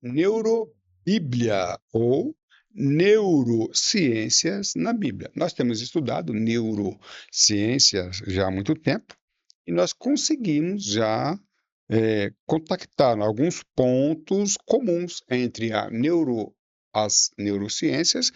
Neurobíblia ou neurociências na Bíblia. Nós temos estudado neurociências já há muito tempo e nós conseguimos já contactar alguns pontos comuns entre as neurociências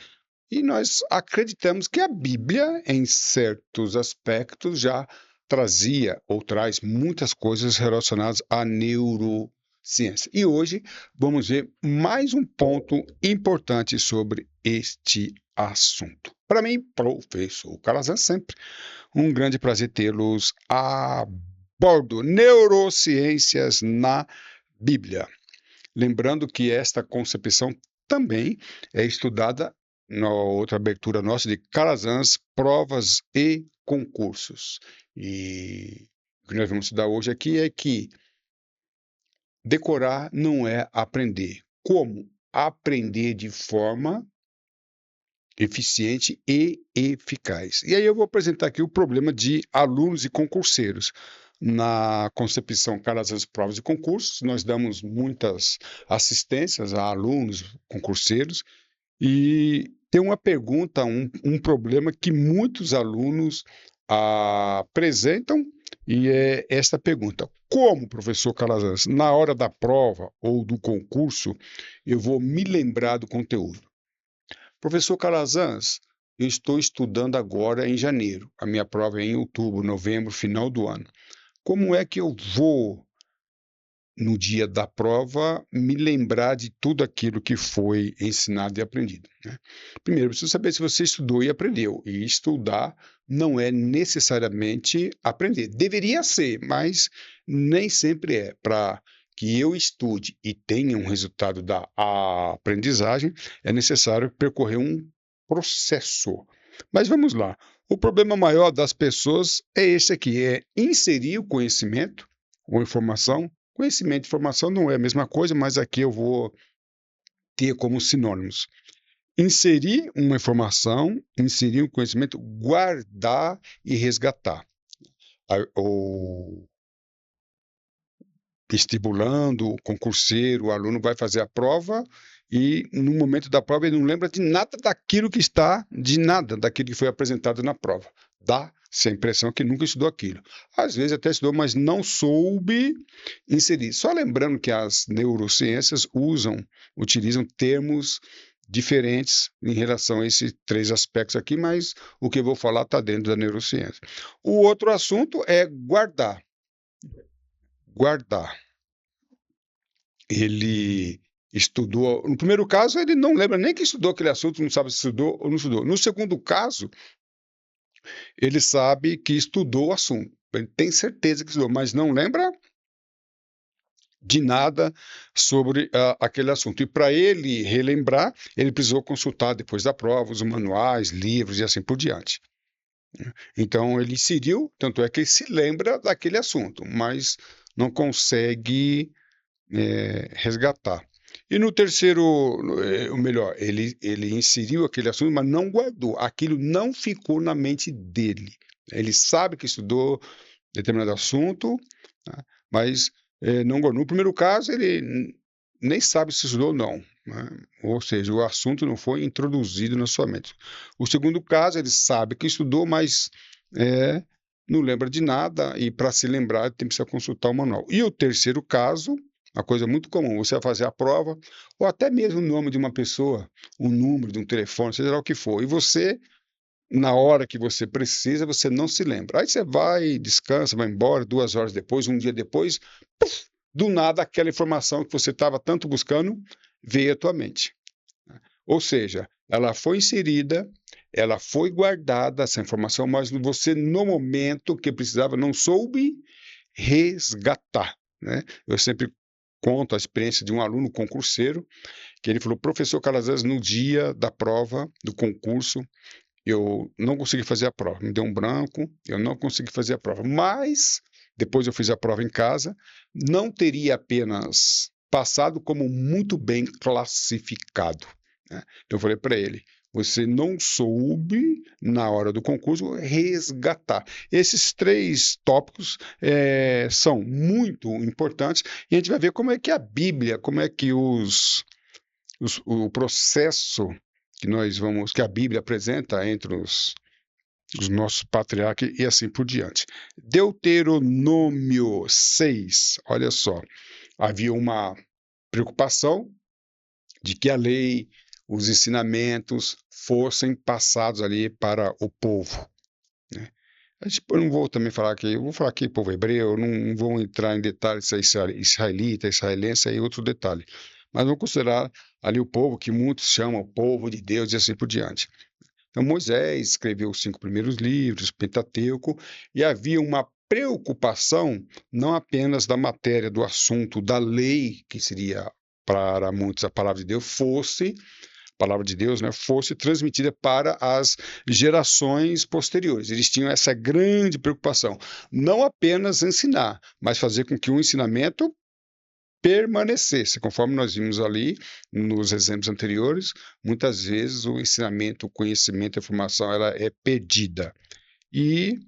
e nós acreditamos que a Bíblia, em certos aspectos, já trazia ou traz muitas coisas relacionadas à neurociência. E hoje vamos ver mais um ponto importante sobre este assunto. Para mim, professor Calazan, sempre um grande prazer tê-los a bordo. Neurociências na Bíblia. Lembrando que esta concepção também é estudada na outra abertura nossa de Calazans, provas e concursos. E o que nós vamos estudar hoje aqui é que decorar não é aprender. Como aprender de forma eficiente e eficaz. E aí eu vou apresentar aqui o problema de alunos e concurseiros. Na concepção Calazans Provas e Concursos, nós damos muitas assistências a alunos, concurseiros, e tem uma pergunta, um problema que muitos alunos apresentam, e é esta pergunta: como, professor Calazans, na hora da prova ou do concurso, eu vou me lembrar do conteúdo? Professor Calazans, eu estou estudando agora em janeiro. A minha prova é em outubro, novembro, final do ano. Como é que eu vou, no dia da prova, me lembrar de tudo aquilo que foi ensinado e aprendido, né? Primeiro, eu preciso saber se você estudou e aprendeu. E estudar não é necessariamente aprender. Deveria ser, mas nem sempre é. Para que eu estude e tenha um resultado da aprendizagem, é necessário percorrer um processo. Mas vamos lá. O problema maior das pessoas é esse aqui, é inserir o conhecimento ou informação. Conhecimento e informação não é a mesma coisa, mas aqui eu vou ter como sinônimos. Inserir uma informação, inserir um conhecimento, guardar e resgatar. O estipulando, o concurseiro, o aluno vai fazer a prova e no momento da prova ele não lembra de nada daquilo que está, de nada daquilo que foi apresentado na prova. Dá-se a impressão que nunca estudou aquilo. Às vezes até estudou, mas não soube inserir. Só lembrando que as neurociências utilizam termos diferentes em relação a esses três aspectos aqui, mas o que eu vou falar está dentro da neurociência. O outro assunto é guardar. Guardar. Ele estudou. No primeiro caso, ele não lembra nem que estudou aquele assunto, não sabe se estudou ou não estudou. No segundo caso, ele sabe que estudou o assunto. Ele tem certeza que estudou, mas não lembra de nada sobre aquele assunto. E para ele relembrar, ele precisou consultar depois da prova os manuais, livros e assim por diante. Então, ele inseriu, tanto é que ele se lembra daquele assunto, mas não consegue resgatar. E no terceiro, o melhor, ele inseriu aquele assunto, mas não guardou. Aquilo não ficou na mente dele. Ele sabe que estudou determinado assunto, tá? Mas não guardou. No primeiro caso, ele nem sabe se estudou ou não, né? Ou seja, o assunto não foi introduzido na sua mente. O segundo caso, ele sabe que estudou, mas não lembra de nada, e para se lembrar, tem que consultar o manual. E o terceiro caso, uma coisa muito comum, você vai fazer a prova, ou até mesmo o nome de uma pessoa, o número de um telefone, seja lá o que for, e você, na hora que você precisa, você não se lembra. Aí você vai, descansa, vai embora, 2 horas depois, um dia depois, puf, do nada aquela informação que você estava tanto buscando veio à tua mente. Ou seja, ela foi inserida, ela foi guardada, essa informação, mas você, no momento que precisava, não soube resgatar, né? Eu sempre conto a experiência de um aluno concurseiro, que ele falou: professor Calazans, no dia da prova, do concurso, eu não consegui fazer a prova, me deu um branco, eu não consegui fazer a prova, mas depois eu fiz a prova em casa, não teria apenas passado, como muito bem classificado, né? Eu falei para ele: você não soube, na hora do concurso, resgatar. Esses 3 tópicos são muito importantes e a gente vai ver como é que a Bíblia, como é que o processo que a Bíblia apresenta entre os nossos patriarcas e assim por diante. Deuteronômio 6, olha só, havia uma preocupação de que a lei, os ensinamentos fossem passados ali para o povo, né? Eu não vou também falar aqui, eu vou falar aqui povo hebreu, não vou entrar em detalhes se é israelita, israelense, aí outro detalhe. Mas vamos considerar ali o povo que muitos chamam povo de Deus e assim por diante. Então Moisés escreveu os 5 primeiros livros, Pentateuco, e havia uma preocupação não apenas da matéria, do assunto, da lei, que seria para muitos a palavra de Deus, fosse transmitida para as gerações posteriores. Eles tinham essa grande preocupação, não apenas ensinar, mas fazer com que o ensinamento permanecesse. Conforme nós vimos ali nos exemplos anteriores, muitas vezes o ensinamento, o conhecimento, a informação, ela é perdida. E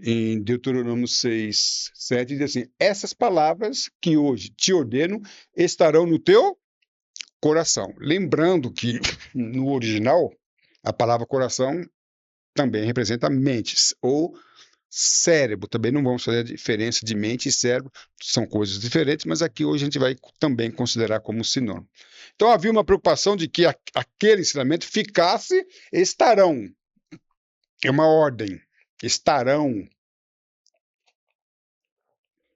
em Deuteronômio 6, 7, diz assim: essas palavras que hoje te ordeno estarão no teu coração. Lembrando que no original, a palavra coração também representa mentes ou cérebro. Também não vamos fazer a diferença de mente e cérebro, são coisas diferentes, mas aqui hoje a gente vai também considerar como sinônimo. Então havia uma preocupação de que aquele ensinamento ficasse, estarão. É uma ordem, estarão.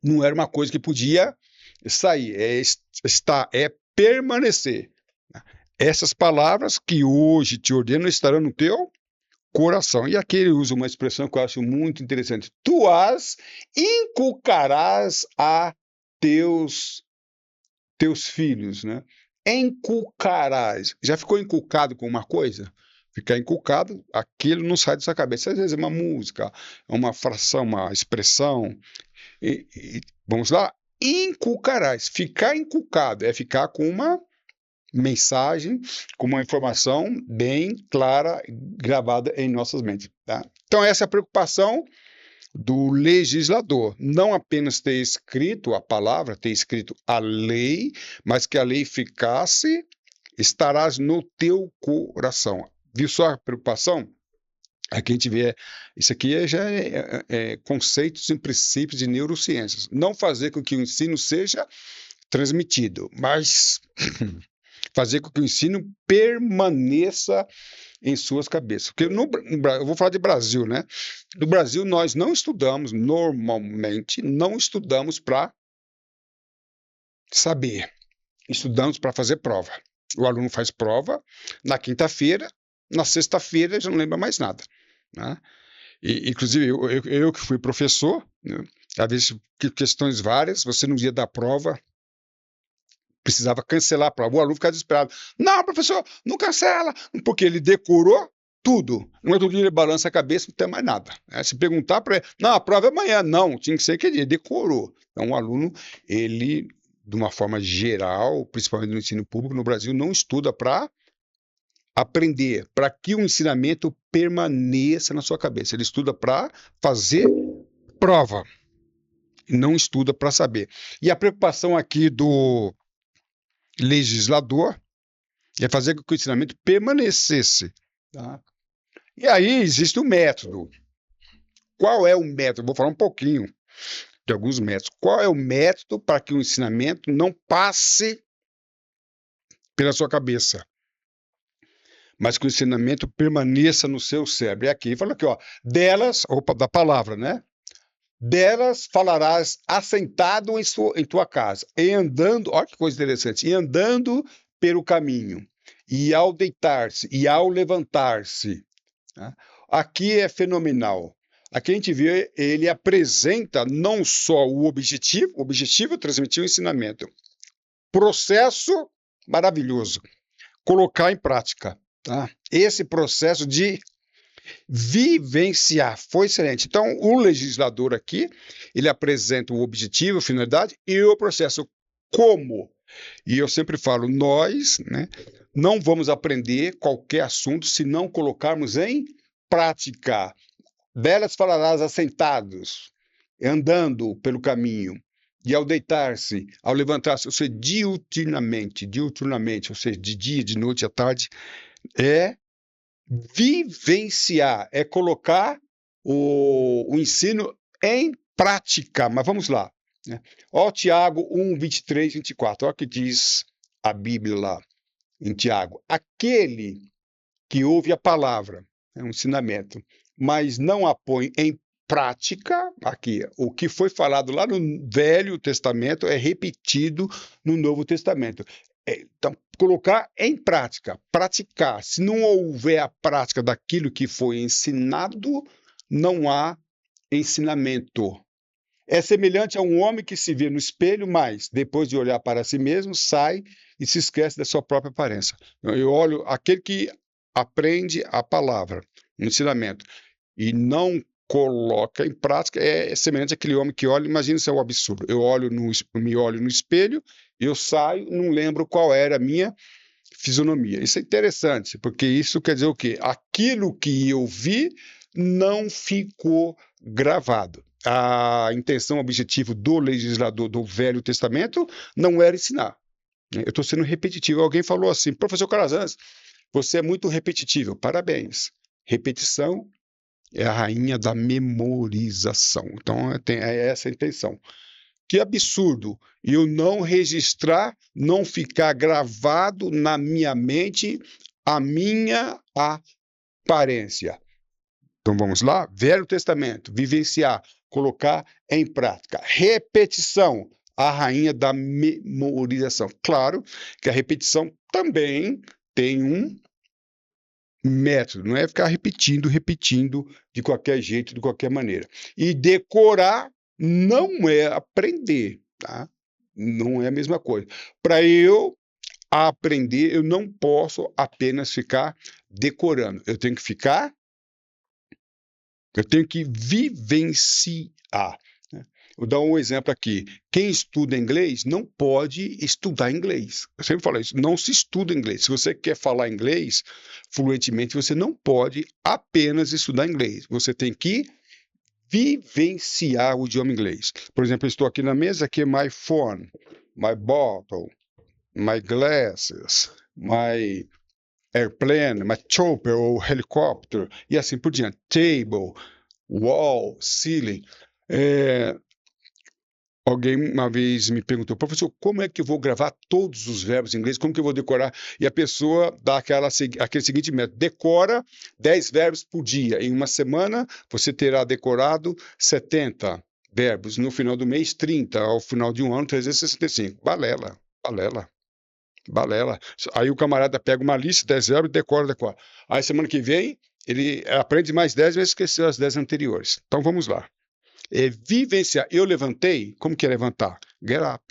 Não era uma coisa que podia sair, é permanecer. Essas palavras que hoje te ordeno estarão no teu coração. E aqui ele usa uma expressão que eu acho muito interessante. Tu as inculcarás a teus filhos, né? Inculcarás. Já ficou inculcado com uma coisa? Ficar inculcado, aquilo não sai da sua cabeça. Às vezes é uma música, é uma fração, uma expressão. Vamos lá? Inculcarás. Ficar inculcado é ficar com uma mensagem, com uma informação bem clara, gravada em nossas mentes. Tá? Então, essa é a preocupação do legislador. Não apenas ter escrito a palavra, ter escrito a lei, mas que a lei ficasse, estarás no teu coração. Viu só a preocupação? Aqui a gente vê, isso aqui já é conceitos e princípios de neurociências. Não fazer com que o ensino seja transmitido, mas fazer com que o ensino permaneça em suas cabeças. Porque eu vou falar de Brasil, né? No Brasil, nós não estudamos, normalmente, não estudamos para saber. Estudamos para fazer prova. O aluno faz prova na quinta-feira, na sexta-feira já não lembra mais nada, né? Inclusive, eu que fui professor, né? Às vezes, questões várias, você no dia da prova precisava cancelar a prova. O aluno ficava desesperado. Não, professor, não cancela, porque ele decorou tudo. No outro dia ele balança a cabeça, não tem mais nada. Se perguntar para ele, não, a prova é amanhã. Não, tinha que ser que ele decorou. Então, o aluno, ele, de uma forma geral, principalmente no ensino público no Brasil, não estuda para aprender, para que o ensinamento permaneça na sua cabeça. Ele estuda para fazer prova. Não estuda para saber. E a preocupação aqui do legislador é fazer com que o ensinamento permanecesse. Tá? E aí existe um método. Qual é o método? Vou falar um pouquinho de alguns métodos. Qual é o método para que o ensinamento não passe pela sua cabeça, mas que o ensinamento permaneça no seu cérebro? E aqui, fala aqui, ó, da palavra, né? Delas falarás assentado em tua casa, e andando, olha que coisa interessante, e andando pelo caminho, e ao deitar-se, e ao levantar-se. Tá? Aqui é fenomenal. Aqui a gente vê, ele apresenta não só o objetivo é transmitir o ensinamento. Processo maravilhoso. Colocar em prática. Tá? Esse processo de vivenciar foi excelente. Então, o legislador aqui, ele apresenta o objetivo, a finalidade e o processo. Como E eu sempre falo, nós, né, não vamos aprender qualquer assunto se não colocarmos em prática. Delas falarás assentados, andando pelo caminho, e ao deitar-se, ao levantar-se, ou seja, diuturnamente, ou seja, de dia, de noite, à tarde, é vivenciar, é colocar o ensino em prática. Mas vamos lá, né? Ó, Tiago 1, 23, 24, olha o que diz a Bíblia lá em Tiago. Aquele que ouve a palavra, é um ensinamento, mas não a põe em prática, aqui, o que foi falado lá no Velho Testamento é repetido no Novo Testamento. Então, colocar em prática, praticar. Se não houver a prática daquilo que foi ensinado, não há ensinamento. É semelhante a um homem que se vê no espelho, mas, depois de olhar para si mesmo, sai e se esquece da sua própria aparência. Eu olho aquele que aprende a palavra, o ensinamento, e não coloca em prática, é semelhante àquele homem que olha, imagina se é um absurdo. Me olho no espelho, eu saio, não lembro qual era a minha fisionomia. Isso é interessante, porque isso quer dizer o quê? Aquilo que eu vi não ficou gravado. A intenção, o objetivo do legislador do Velho Testamento não era ensinar. Eu estou sendo repetitivo. Alguém falou assim, professor Calazans, você é muito repetitivo. Parabéns. Repetição é a rainha da memorização. Então, é essa a intenção. Que absurdo eu não registrar, não ficar gravado na minha mente a minha aparência. Então vamos lá? Velho Testamento, vivenciar, colocar em prática. Repetição, a rainha da memorização. Claro que a repetição também tem um método, não é ficar repetindo de qualquer jeito, de qualquer maneira. E decorar não é aprender, tá? Não é a mesma coisa. Para eu aprender, eu não posso apenas ficar decorando. Eu tenho que vivenciar, né? Vou dar um exemplo aqui. Quem estuda inglês não pode estudar inglês. Eu sempre falo isso, não se estuda inglês. Se você quer falar inglês fluentemente, você não pode apenas estudar inglês. Você tem que vivenciar o idioma inglês. Por exemplo, eu estou aqui na mesa, aqui é my phone, my bottle, my glasses, my airplane, my chopper ou helicopter, e assim por diante. Table, wall, ceiling. Alguém uma vez me perguntou, professor, como é que eu vou gravar todos os verbos em inglês? Como que eu vou decorar? E a pessoa dá aquele seguinte método, decora 10 verbos por dia. Em uma semana, você terá decorado 70 verbos. No final do mês, 30. Ao final de um ano, 365. Balela, balela, balela. Aí o camarada pega uma lista, 10 verbos, decora. Aí semana que vem, ele aprende mais 10 vezes, esqueceu as 10 anteriores. Então vamos lá. Vivenciar. Eu levantei, como que é levantar? Get up.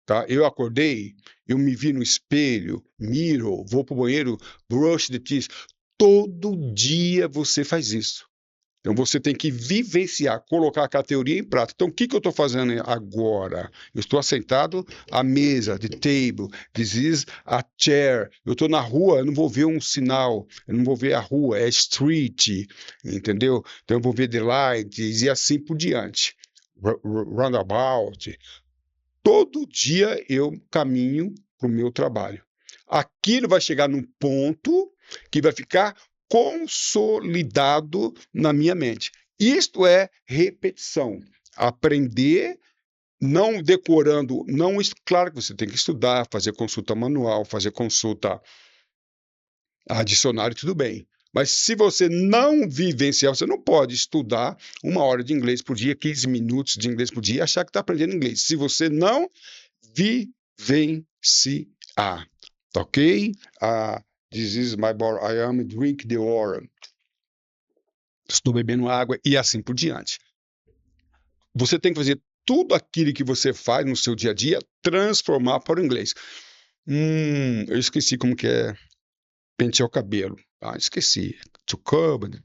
Tá? Eu acordei, eu me vi no espelho, miro, vou para o banheiro, brush the teeth. Todo dia você faz isso. Então você tem que vivenciar, colocar aquela teoria em prática. Então o que eu estou fazendo agora? Eu estou assentado à mesa, the table, this is a chair. Eu estou na rua, eu não vou ver um sinal, eu não vou ver a rua, é street, entendeu? Então eu vou ver the lights e assim por diante. Roundabout. Todo dia eu caminho para o meu trabalho. Aquilo vai chegar num ponto que vai ficar consolidado na minha mente. Isto é repetição. Aprender, não decorando, não, claro que você tem que estudar, fazer consulta manual, fazer consulta a dicionário, tudo bem. Mas se você não vivenciar, você não pode estudar 1 hora de inglês por dia, 15 minutos de inglês por dia e achar que está aprendendo inglês. Se você não vivenciar. Ok? This is my bottle. I am drink the water. Estou bebendo água e assim por diante. Você tem que fazer tudo aquilo que você faz no seu dia a dia, transformar para o inglês. Eu esqueci como que é pentear o cabelo. Esqueci. To comb,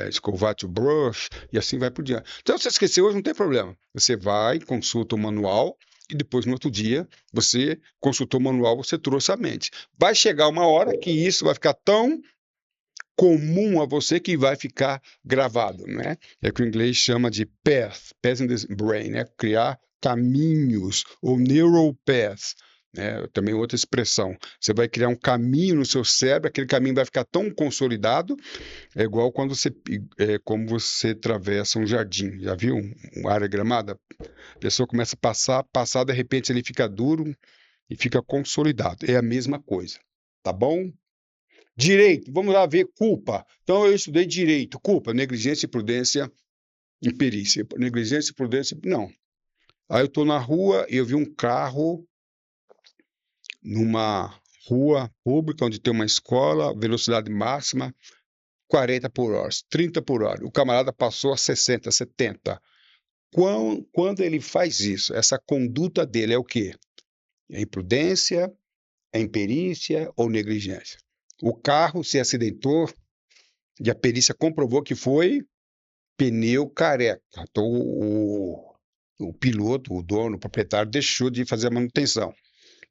escovar, to brush, e assim vai por diante. Então, se você esqueceu hoje, não tem problema. Você vai, consulta o manual, e depois, no outro dia, você consultou o manual, você trouxe a mente. Vai chegar uma hora que isso vai ficar tão comum a você que vai ficar gravado, né? É o que o inglês chama de path in the brain, né? Criar caminhos, ou neural path, né? Também outra expressão. Você vai criar um caminho no seu cérebro, aquele caminho vai ficar tão consolidado, é igual quando como você atravessa um jardim, já viu? Uma área gramada? A pessoa começa a passar, de repente ele fica duro e fica consolidado. É a mesma coisa, tá bom? Direito, vamos lá ver culpa. Então eu estudei direito, culpa, negligência, imprudência, imperícia. Negligência, imprudência, não. Aí eu estou na rua e eu vi um carro numa rua pública onde tem uma escola, velocidade máxima 40 por hora, 30 por hora. O camarada passou a 60, 70. Quando ele faz isso, essa conduta dele é o quê? É imprudência, é imperícia ou negligência? O carro se acidentou e a perícia comprovou que foi pneu careca. Então, o piloto, o dono, o proprietário, deixou de fazer a manutenção.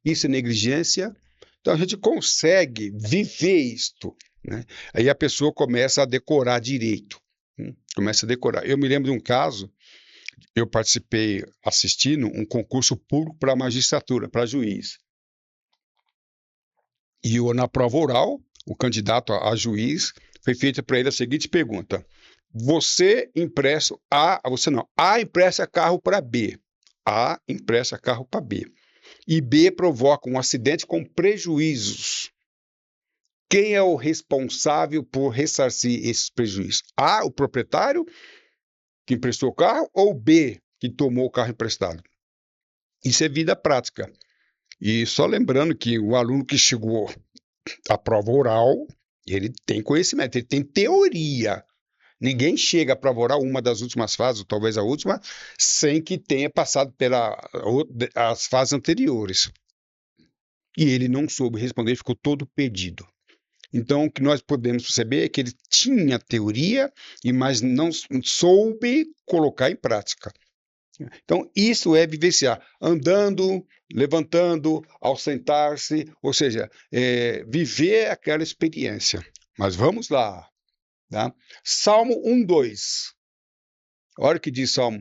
Isso é negligência. Então, a gente consegue viver isto, né? Aí a pessoa começa a decorar direito. Começa a decorar. Eu me lembro de um caso, eu participei assistindo um concurso público para magistratura, para juiz. E na prova oral, o candidato a juiz, foi feita para ele a seguinte pergunta: você A empresta carro para B. A empresta carro para B. E B provoca um acidente com prejuízos. Quem é o responsável por ressarcir esses prejuízos? A, o proprietário que emprestou o carro, ou B, que tomou o carro emprestado? Isso é vida prática. E só lembrando que o aluno que chegou à prova oral, ele tem conhecimento, ele tem teoria. Ninguém chega à prova oral, uma das últimas fases, ou talvez a última, sem que tenha passado pelas fases anteriores. E ele não soube responder, ficou todo perdido. Então, o que nós podemos perceber é que ele tinha teoria, mas não soube colocar em prática. Então, isso é vivenciar, andando, levantando, ao sentar-se, ou seja, viver aquela experiência. Mas vamos lá, tá? Salmo 1:2. Olha o que diz Salmo.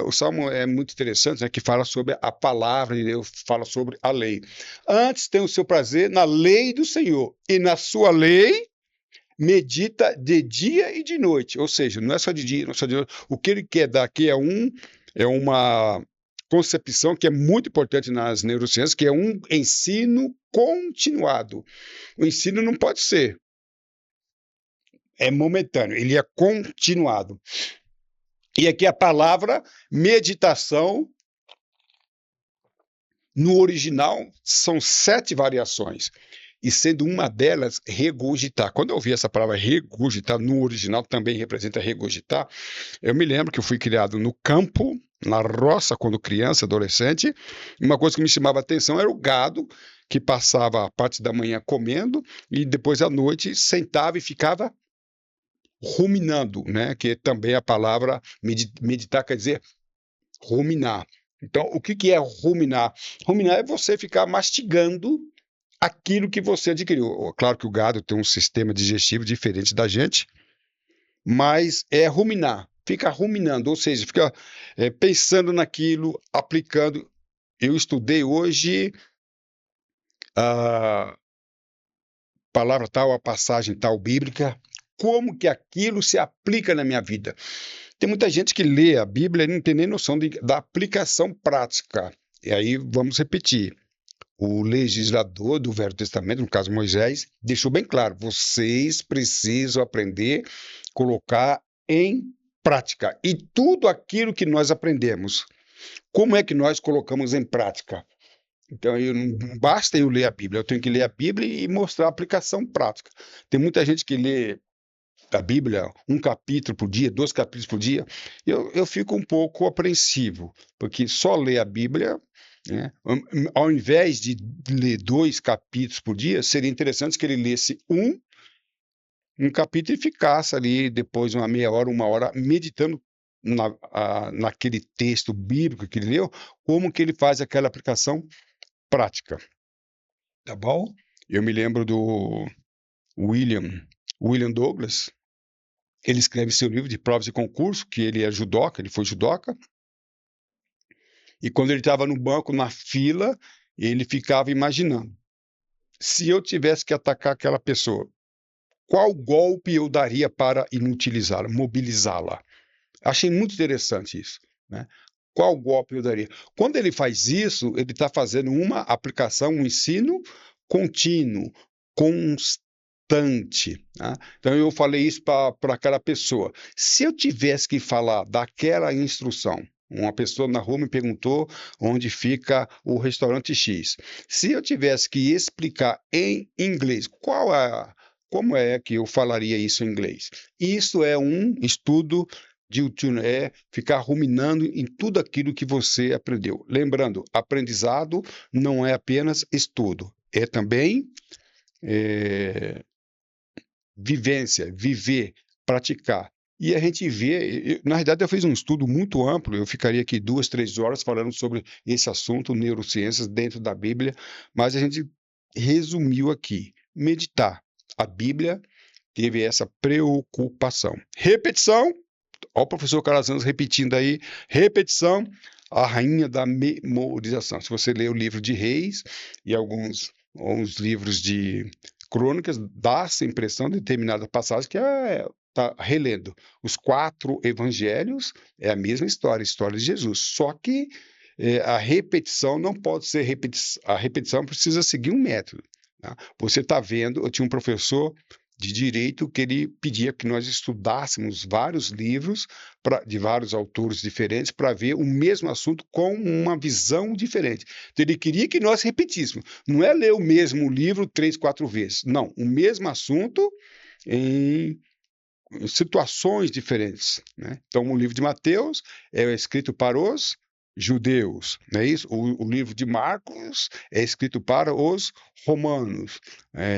O Salmo é muito interessante, né, que fala sobre a palavra de Deus, fala sobre a lei. Antes tem o seu prazer na lei do Senhor, e na sua lei medita de dia e de noite. Ou seja, não é só de dia, não é só de noite. O que ele quer dar aqui é uma concepção que é muito importante nas neurociências, que é um ensino continuado. O ensino não pode ser momentâneo, ele é continuado. E aqui a palavra meditação, no original, são 7 variações. E sendo uma delas, regurgitar. Quando eu ouvi essa palavra regurgitar, no original também representa regurgitar, eu me lembro que eu fui criado no campo, na roça, quando criança, adolescente. E uma coisa que me chamava a atenção era o gado, que passava a parte da manhã comendo, e depois à noite sentava e ficava ruminando, né? Que também a palavra meditar quer dizer ruminar. Então, o que é ruminar? Ruminar é você ficar mastigando aquilo que você adquiriu. Claro que o gado tem um sistema digestivo diferente da gente, mas é ruminar. Fica ruminando, ou seja, fica pensando naquilo, aplicando. Eu estudei hoje a palavra tal, a passagem tal bíblica, como que aquilo se aplica na minha vida. Tem muita gente que lê a Bíblia e não tem nem noção da aplicação prática. E aí vamos repetir. O legislador do Velho Testamento, no caso Moisés, deixou bem claro: vocês precisam aprender a colocar em prática. E tudo aquilo que nós aprendemos, como é que nós colocamos em prática? Então, não basta eu ler a Bíblia, eu tenho que ler a Bíblia e mostrar a aplicação prática. Tem muita gente que lê a Bíblia, um capítulo por dia, 2 capítulos por dia, eu fico um pouco apreensivo, porque só ler a Bíblia, né, ao invés de ler 2 capítulos por dia, seria interessante que ele lesse um capítulo e ficasse ali depois uma meia hora, 1 hora, meditando naquele texto bíblico que ele leu, como que ele faz aquela aplicação prática, tá bom? Eu me lembro do William Douglas. Ele escreve seu livro de provas de concurso, que ele é judoca, ele foi judoca, e quando ele estava no banco, na fila, ele ficava imaginando, se eu tivesse que atacar aquela pessoa, qual golpe eu daria para inutilizá-la, mobilizá-la? Achei muito interessante isso, né? Qual golpe eu daria? Quando ele faz isso, ele está fazendo uma aplicação, um ensino contínuo, constante, né? Então eu falei isso para aquela pessoa. Se eu tivesse que falar daquela instrução, uma pessoa na rua me perguntou onde fica o restaurante X. Se eu tivesse que explicar em inglês como é que eu falaria isso em inglês? Isso é um estudo é ficar ruminando em tudo aquilo que você aprendeu. Lembrando, aprendizado não é apenas estudo, é também vivência, viver, praticar. E a gente vê, na realidade eu fiz um estudo muito amplo, eu ficaria aqui 2, 3 horas falando sobre esse assunto, neurociências dentro da Bíblia, mas a gente resumiu aqui, meditar. A Bíblia teve essa preocupação. Repetição, olha o professor Calazans repetindo aí, repetição, a rainha da memorização. Se você ler o livro de Reis e alguns livros de crônicas, dá essa impressão de determinada passagem que está relendo. Os 4 evangelhos é a mesma história, a história de Jesus, só que a repetição não pode ser a repetição precisa seguir um método. Tá? Você está vendo, eu tinha um professor de direito que ele pedia que nós estudássemos vários livros de vários autores diferentes para ver o mesmo assunto com uma visão diferente. Então, ele queria que nós repetíssemos. Não é ler o mesmo livro 3, 4 vezes. Não, o mesmo assunto em situações diferentes, né? Então, o livro de Mateus é escrito para os judeus, não é isso? O livro de Marcos é escrito para os romanos,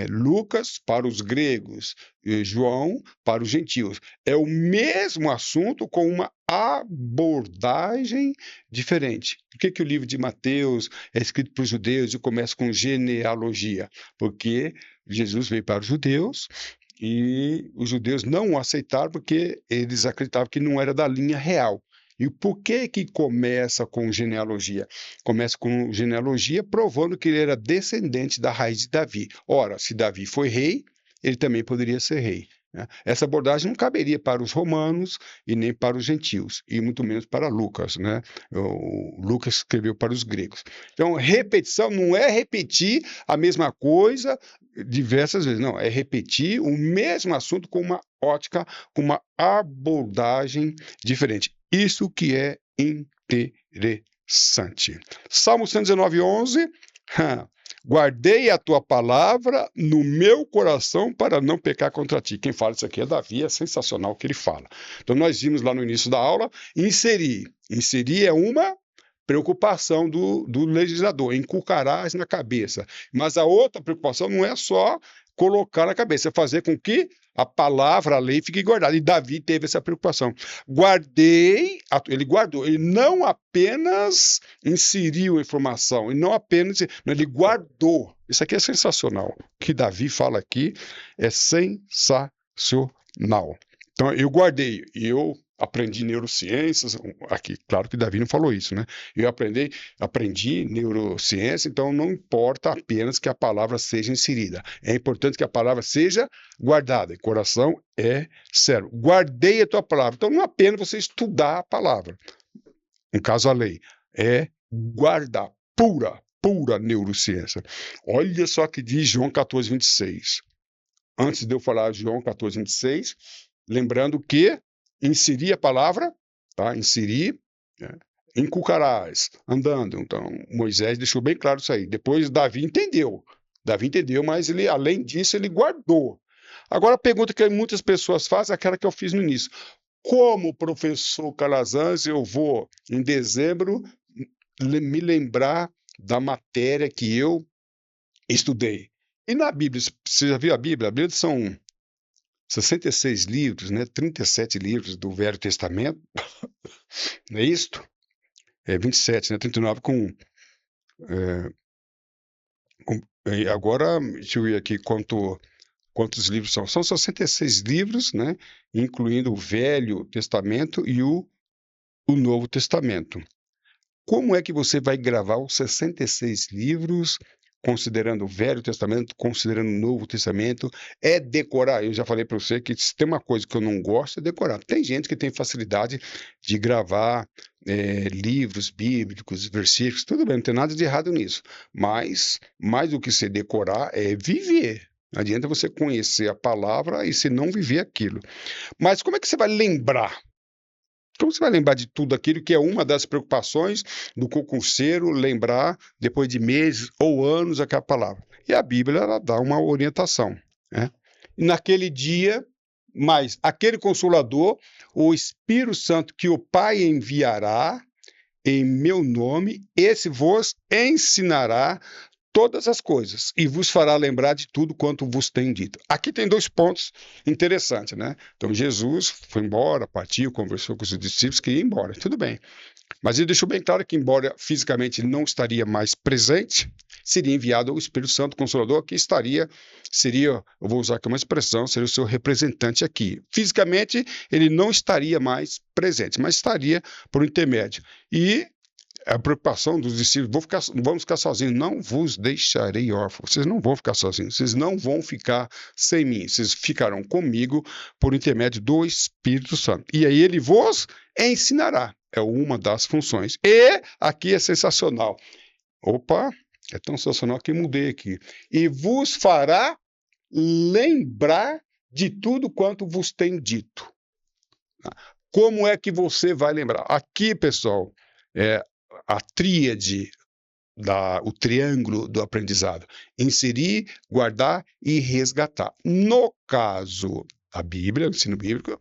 Lucas para os gregos, João para os gentios. É o mesmo assunto com uma abordagem diferente. Por que o livro de Mateus é escrito para os judeus e começa com genealogia? Porque Jesus veio para os judeus e os judeus não o aceitaram porque eles acreditavam que não era da linha real. E por que que começa com genealogia? Começa com genealogia provando que ele era descendente da raiz de Davi. Ora, se Davi foi rei, ele também poderia ser rei, né? Essa abordagem não caberia para os romanos e nem para os gentios, e muito menos para Lucas, né? O Lucas escreveu para os gregos. Então, repetição não é repetir a mesma coisa diversas vezes, não, é repetir o mesmo assunto com uma ótica, com uma abordagem diferente. Isso que é interessante. Salmo 119, 11. Guardei a tua palavra no meu coração para não pecar contra ti. Quem fala isso aqui é Davi, é sensacional o que ele fala. Então, nós vimos lá no início da aula, inserir. Inserir é uma preocupação do legislador, inculcarás na cabeça. Mas a outra preocupação não é só colocar na cabeça, é fazer com que a palavra, a lei fique guardada. E Davi teve essa preocupação. Guardei, ele guardou, ele não apenas inseriu a informação, ele não apenas, ele guardou. Isso aqui é sensacional. O que Davi fala aqui é sensacional. Então, eu guardei, e eu aprendi neurociências, aqui, claro que Davi não falou isso, né? Eu aprendi neurociência, então não importa apenas que a palavra seja inserida, é importante que a palavra seja guardada, e coração é cérebro. Guardei a tua palavra, então não apenas você estudar a palavra, no caso a lei, é guardar, pura neurociência. Olha só que diz João 14, 26. Antes de eu falar João 14, 26, lembrando que inserir a palavra, tá? Inserir, né? Inculcarás, andando. Então, Moisés deixou bem claro isso aí. Depois, Davi entendeu, mas ele, além disso, ele guardou. Agora, a pergunta que muitas pessoas fazem é aquela que eu fiz no início. Como professor Calazans, eu vou, em dezembro, me lembrar da matéria que eu estudei? E na Bíblia, você já viu a Bíblia? A Bíblia são 66 livros, né? 37 livros do Velho Testamento, não é isto? É 27, né? 39 agora, deixa eu ver aqui quantos livros são. São 66 livros, né? Incluindo o Velho Testamento e o Novo Testamento. Como é que você vai gravar os 66 livros, considerando o Velho Testamento, considerando o Novo Testamento? É decorar. Eu já falei para você que se tem uma coisa que eu não gosto, é decorar. Tem gente que tem facilidade de gravar livros bíblicos, versículos, tudo bem, não tem nada de errado nisso. Mas, mais do que se decorar, é viver. Não adianta você conhecer a palavra e se não viver aquilo. Mas como é que você vai lembrar? Como você vai lembrar de tudo aquilo que é uma das preocupações do concurseiro, lembrar, depois de meses ou anos, aquela palavra? E a Bíblia, ela dá uma orientação, né? E naquele dia, mas aquele Consolador, o Espírito Santo que o Pai enviará em meu nome, esse vos ensinará todas as coisas e vos fará lembrar de tudo quanto vos tenho dito. Aqui tem dois pontos interessantes, né? Então, Jesus foi embora, partiu, conversou com os discípulos que ia embora, tudo bem. Mas ele deixou bem claro que, embora fisicamente não estaria mais presente, seria enviado o Espírito Santo Consolador, que seria, eu vou usar aqui uma expressão, seria o seu representante aqui. Fisicamente, ele não estaria mais presente, mas estaria por intermédio. E a preocupação dos discípulos, vamos ficar sozinhos, não vos deixarei órfãos, vocês não vão ficar sozinhos, vocês não vão ficar sem mim, vocês ficarão comigo por intermédio do Espírito Santo. E aí ele vos ensinará, é uma das funções. E aqui é sensacional. Opa, é tão sensacional que mudei aqui. E vos fará lembrar de tudo quanto vos tenho dito. Como é que você vai lembrar? Aqui, pessoal, a tríade, o triângulo do aprendizado: inserir, guardar e resgatar. No caso da Bíblia, o ensino bíblico,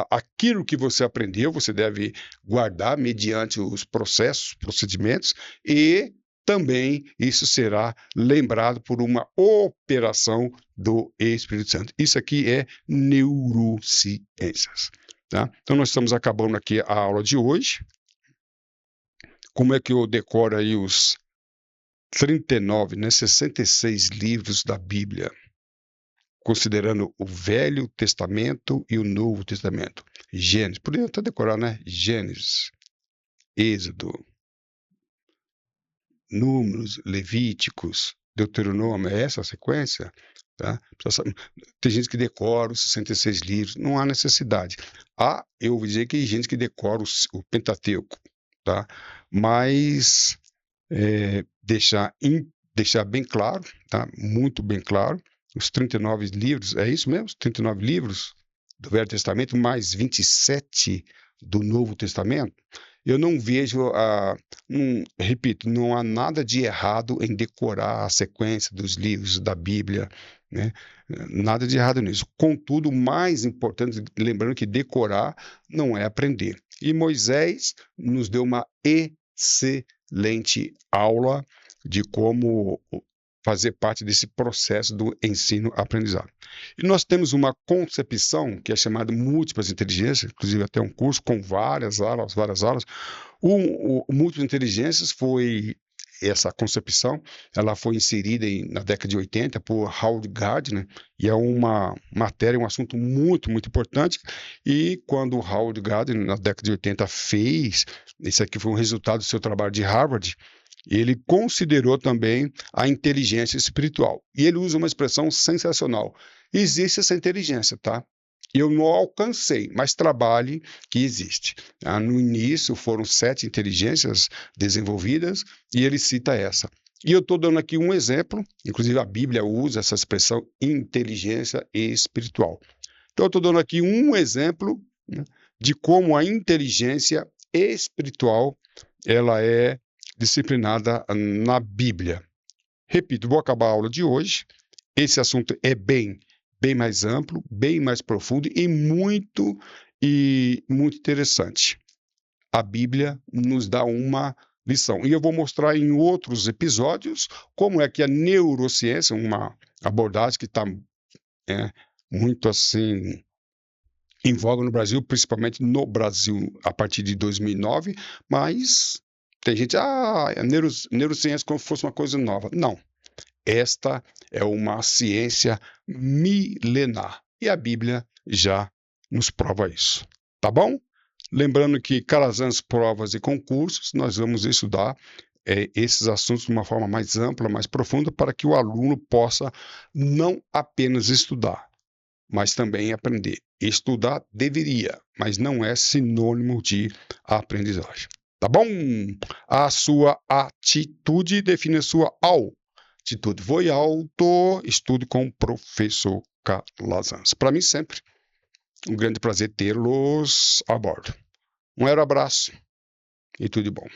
aquilo que você aprendeu, você deve guardar mediante os procedimentos, e também isso será lembrado por uma operação do Espírito Santo. Isso aqui é neurociências. Tá? Então, nós estamos acabando aqui a aula de hoje. Como é que eu decoro aí os 39, né, 66 livros da Bíblia, considerando o Velho Testamento e o Novo Testamento? Gênesis, poderia até decorar, né? Gênesis, Êxodo, Números, Levíticos, Deuteronômio, é essa a sequência? Tá? Tem gente que decora os 66 livros, não há necessidade. Eu vou dizer que tem gente que decora o Pentateuco, tá? Mas deixar bem claro, tá? Muito bem claro, os 39 livros, é isso mesmo? 39 livros do Velho Testamento, mais 27 do Novo Testamento. Eu não vejo, repito, não há nada de errado em decorar a sequência dos livros da Bíblia, né? Nada de errado nisso. Contudo, o mais importante, lembrando que decorar não é aprender. E Moisés nos deu uma excelente aula de como fazer parte desse processo do ensino-aprendizado. E nós temos uma concepção que é chamada múltiplas inteligências, inclusive até um curso com várias aulas. O múltiplas inteligências foi essa concepção, ela foi inserida na década de 80 por Howard Gardner, e é uma matéria, um assunto muito, muito importante. E quando Howard Gardner, na década de 80, fez, esse aqui foi um resultado do seu trabalho de Harvard, ele considerou também a inteligência espiritual. E ele usa uma expressão sensacional: existe essa inteligência, tá? Eu não alcancei, mas trabalhe que existe. No início foram 7 inteligências desenvolvidas e ele cita essa. E eu estou dando aqui um exemplo, inclusive a Bíblia usa essa expressão inteligência espiritual. Então eu estou dando aqui um exemplo, né, de como a inteligência espiritual ela é disciplinada na Bíblia. Repito, vou acabar a aula de hoje. Esse assunto é bem mais amplo, bem mais profundo e muito interessante. A Bíblia nos dá uma lição. E eu vou mostrar em outros episódios como é que a neurociência, uma abordagem que está muito assim em voga no Brasil, principalmente no Brasil a partir de 2009, mas tem gente, a neurociência como se fosse uma coisa nova. Não, esta é uma ciência milenar e a Bíblia já nos prova isso, tá bom? Lembrando que Calazans Provas e Concursos, nós vamos estudar esses assuntos de uma forma mais ampla, mais profunda, para que o aluno possa não apenas estudar, mas também aprender. Estudar deveria, mas não é sinônimo de aprendizagem. Tá bom? A sua atitude define a sua altitude. Voe alto, estude com o professor Calazans. Para mim, sempre um grande prazer tê-los a bordo. Um abraço e tudo de bom.